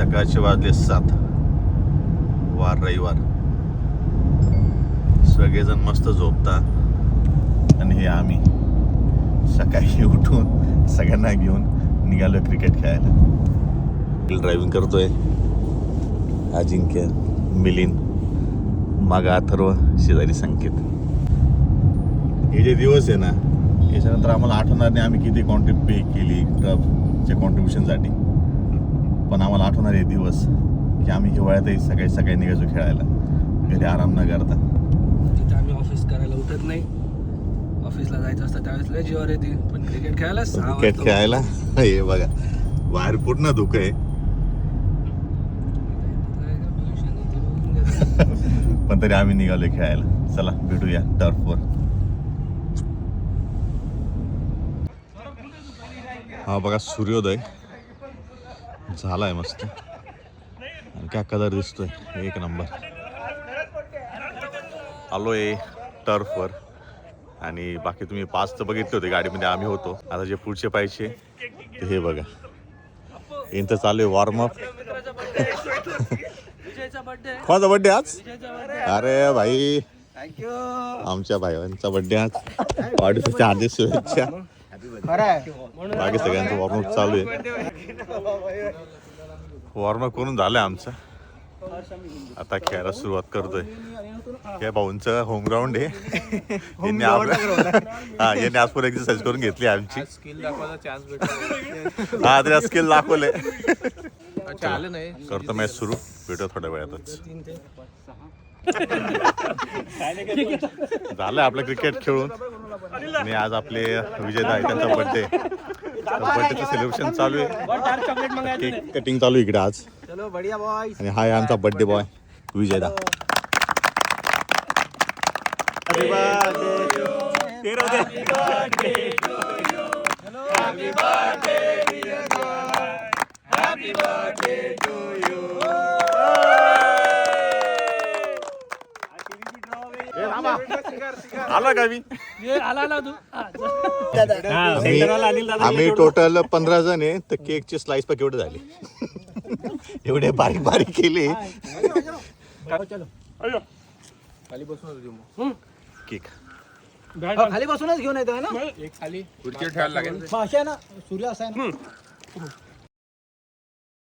सकाळचे वाजले 7, वार रविवार. सगळेजण मस्त झोपतात आणि हे आम्ही सकाळी उठून सगळ्यांना घेऊन निघालो क्रिकेट खेळायला. ड्रायव्हिंग करतोय अजिंक्य, मिलिंद, मागा अथर्व, शेजारी संकेत. हे जे दिवस आहे ना, याच्यानंतर आम्हाला आठवणार नाही आम्ही किती कॉन्ट्रीब्यूट पे केली क्लबच्या कॉन्ट्रीब्युशनसाठी. पण आम्हाला आठवणार हे दिवस की आम्ही हिवाळ्यातही सकाळी सकाळी निघायचो खेळायला, घरी आराम न करता. तिथे आम्ही ऑफिस करायला उठत नाही. ऑफिसला जायचं असतं त्यावेळेस लय जीवावर येते, पण क्रिकेट खेळायला क्रिकेट खेळायला हे बघा बाहेर पूर्ण धुकं आहे. पण तरी आम्ही निघालोय खेळायला. चला भेटूया टर्फवर. हा बघा सूर्योदय झालाय मस्त. आणि काय कलर दिसतोय, एक नंबर. आलोय टर्फवर. आणि बाकी तुम्ही 5 तर बघितले होते गाडीमध्ये आम्ही होतो. आता जे पुढचे पाहिजे ते हे बघा. यांचं चालू आहे वॉर्मअप. कोणाचा बड्डे आज? अरे भाई आमच्या भाईंचा बड्डे आज. वाढदिवसाच्या हार्दिक शुभेच्छा. बाकी सगळ्यांचं वॉर्मअप चालू आहे. वॉर्मअप करून झालंय आमचं. आता खेळायला सुरुवात करतोय. या भाऊंचं होम ग्राउंड आहे. यांनी आज पण एक्सरसाइज करून घेतली आमची. हा तरी स्किल दाखवले. करतो मॅच सुरू. भेटू थोड्या वेळातच. झालं आपलं क्रिकेट खेळून. आणि आज आपले विजयदा आहे, त्यांचा बर्थडे. बर्थडेचं सेलिब्रेशन चालू आहे. केक कटिंग चालू आहे इकडे आज. आणि हा आहे आमचा बर्थडे बॉय विजयदा. आला का मी? आम्ही टोटल 15 जण आहे. तर केकची स्लाइस पण केवढे झाले. एवढे बारीक बारीक केले. केक खाली बसूनच घेऊन येतोय ना. एक खाली खुर्ची ठेवायला लागेल. अशा ना सूर्य असा आहे ना.